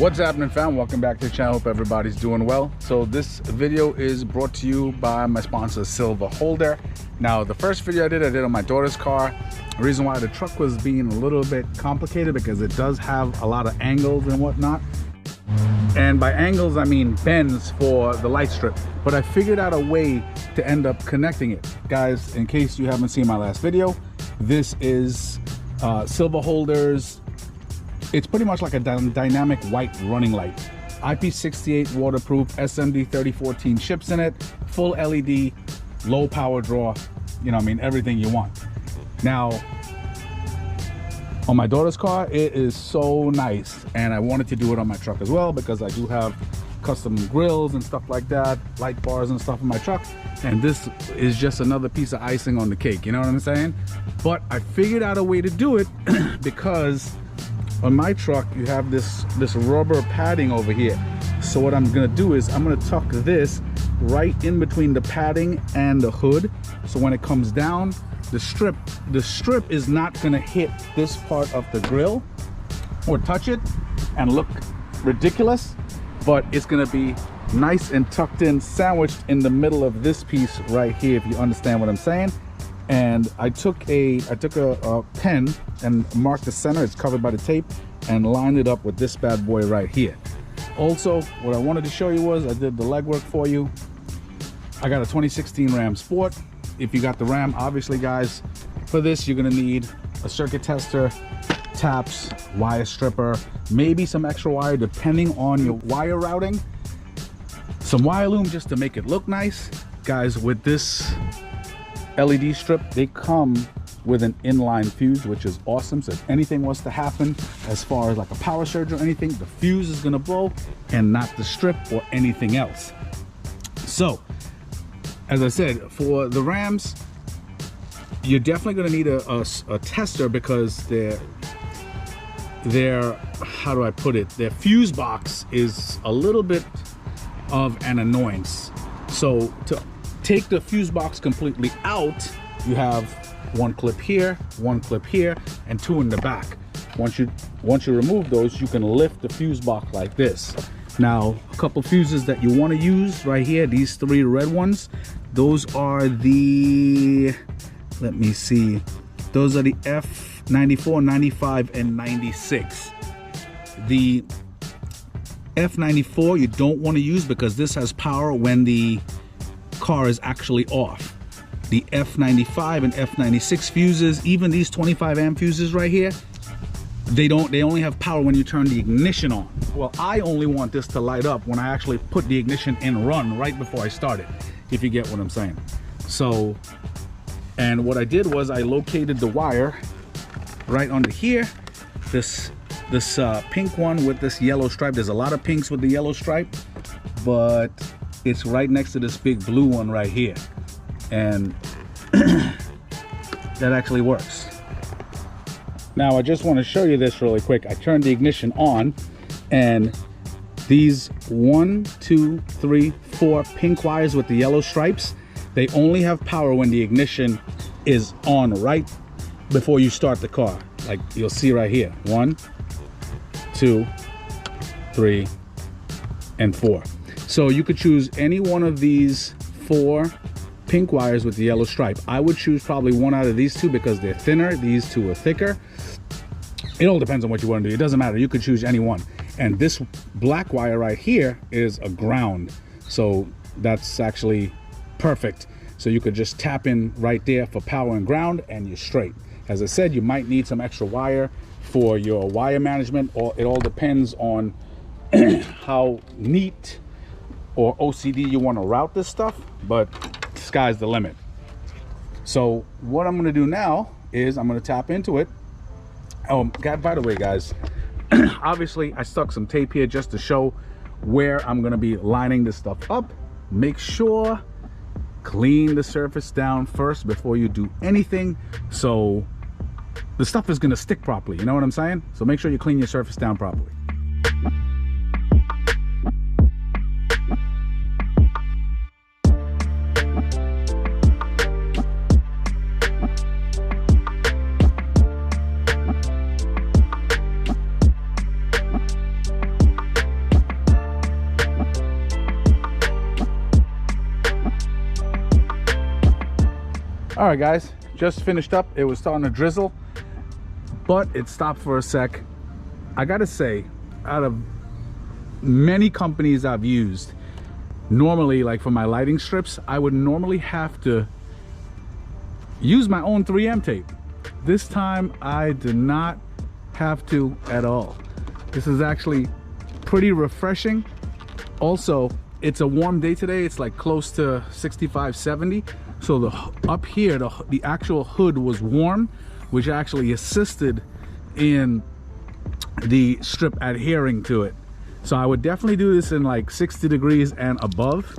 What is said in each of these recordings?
What's happening, fam? Welcome back to the channel. Hope everybody's doing well. So this video is brought to you by my sponsor, Silverholder. Now, the first video I did on my daughter's car. The reason why the truck was being a little bit complicated because it does have a lot of angles and whatnot. And by angles, I mean bends for the light strip. But I figured out a way to end up connecting it. Guys, in case you haven't seen my last video, this is Silverholder's. It's pretty much like a dynamic white running light. IP68 waterproof, SMD 3014 chips in it, full LED, low power draw, you know what I mean, everything you want. Now, on my daughter's car, it is so nice, and I wanted to do it on my truck as well because I do have custom grills and stuff like that, light bars and stuff in my truck, and this is just another piece of icing on the cake, you know what I'm saying? But I figured out a way to do it because on my truck you have this rubber padding over here. So what I'm gonna do is I'm gonna tuck this right in between the padding and the hood, so when it comes down, the strip is not gonna hit this part of the grill or touch it and look ridiculous, but it's gonna be nice and tucked in, sandwiched in the middle of this piece right here, if you understand what I'm saying. And I took a pen and marked the center, it's covered by the tape, and lined it up with this bad boy right here. Also, what I wanted to show you was I did the legwork for you. I got a 2016 Ram Sport. If you got the Ram, obviously guys, for this you're gonna need a circuit tester, taps, wire stripper, maybe some extra wire depending on your wire routing, some wire loom just to make it look nice. Guys, with this LED strip, they come with an inline fuse, which is awesome. So if anything was to happen as far as like a power surge or anything, the fuse is gonna blow and not the strip or anything else. So as I said, for the Rams, you're definitely gonna need a tester because their how do I put it, their fuse box is a little bit of an annoyance. So to take the fuse box completely out, you have one clip here, and two in the back. Once you remove those, you can lift the fuse box like this. Now, a couple fuses that you want to use right here, these three red ones, those are the, let me see, those are the F94, 95, and 96. The F94 you don't want to use because this has power when the car is actually off. The F95 and F96 fuses, even these 25 amp fuses right here, they only have power when you turn the ignition on. Well, I only want this to light up when I actually put the ignition in run right before I start it, if you get what I'm saying. So, and what I did was I located the wire right under here, this pink one with this yellow stripe. There's a lot of pinks with the yellow stripe, but it's right next to this big blue one right here, and that actually works. Now I just want to show you this really quick. I turned the ignition on, and these 1, 2, 3, 4 pink wires with the yellow stripes, they only have power when the ignition is on right before you start the car, like you'll see right here. 1, 2, 3, and 4. So you could choose any one of these 4 pink wires with the yellow stripe. I would choose probably one out of these two because they're thinner. These two are thicker. It all depends on what you want to do. It doesn't matter. You could choose any one. And this black wire right here is a ground. So that's actually perfect. So you could just tap in right there for power and ground and you're straight. As I said, you might need some extra wire for your wire management, or it all depends on how neat or OCD you want to route this stuff, but sky's the limit. So what I'm going to do now is I'm going to tap into it. Oh, God, by the way, guys, obviously I stuck some tape here just to show where I'm going to be lining this stuff up. Make sure clean the surface down first before you do anything, so the stuff is going to stick properly, you know what I'm saying? So make sure you clean your surface down properly. All right, guys, just finished up. It was starting to drizzle, but it stopped for a sec. I gotta say, out of many companies I've used, normally, like for my lighting strips, I would normally have to use my own 3M tape. This time I did not have to at all. This is actually pretty refreshing. Also, it's a warm day today. It's like close to 65, 70. So up here, the actual hood was warm, which actually assisted in the strip adhering to it. So I would definitely do this in like 60 degrees and above.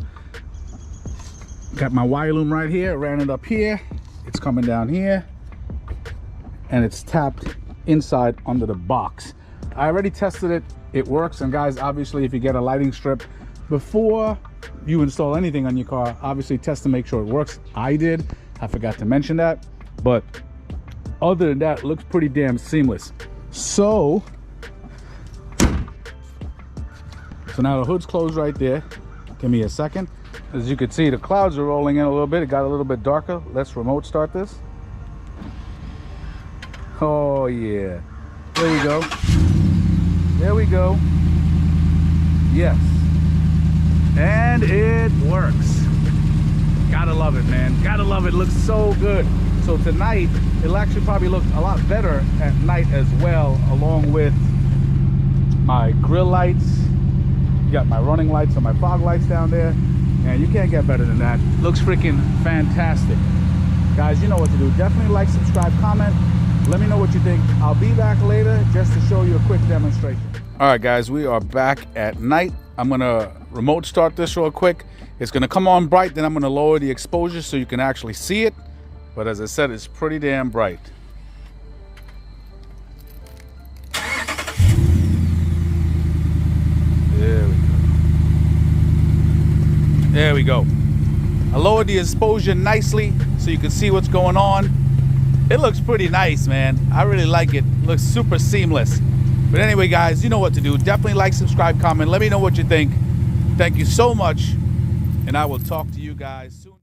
Got my wire loom right here, ran it up here. It's coming down here and it's tapped inside under the box. I already tested it. It works. And guys, obviously if you get a lighting strip, before you install anything on your car, obviously test to make sure it works. I did. I forgot to mention that. But other than that, it looks pretty damn seamless. So now the hood's closed right there. Give me a second. As you can see, the clouds are rolling in a little bit. It got a little bit darker. Let's remote start this. Oh yeah. There you go. There we go. Yes. And it works. Gotta love it, man. Gotta love it. Looks so good. So tonight, it'll actually probably look a lot better at night as well, along with my grill lights. You got my running lights and my fog lights down there. And you can't get better than that. Looks freaking fantastic. Guys, you know what to do. Definitely like, subscribe, comment. Let me know what you think. I'll be back later just to show you a quick demonstration. All right, guys, we are back at night. I'm gonna remote start this real quick. It's gonna come on bright, then I'm gonna lower the exposure so you can actually see it. But as I said, it's pretty damn bright. There we go. There we go. I lowered the exposure nicely so you can see what's going on. It looks pretty nice, man. I really like it. It looks super seamless. But anyway, guys, you know what to do. Definitely like, subscribe, comment. Let me know what you think. Thank you so much. And I will talk to you guys soon.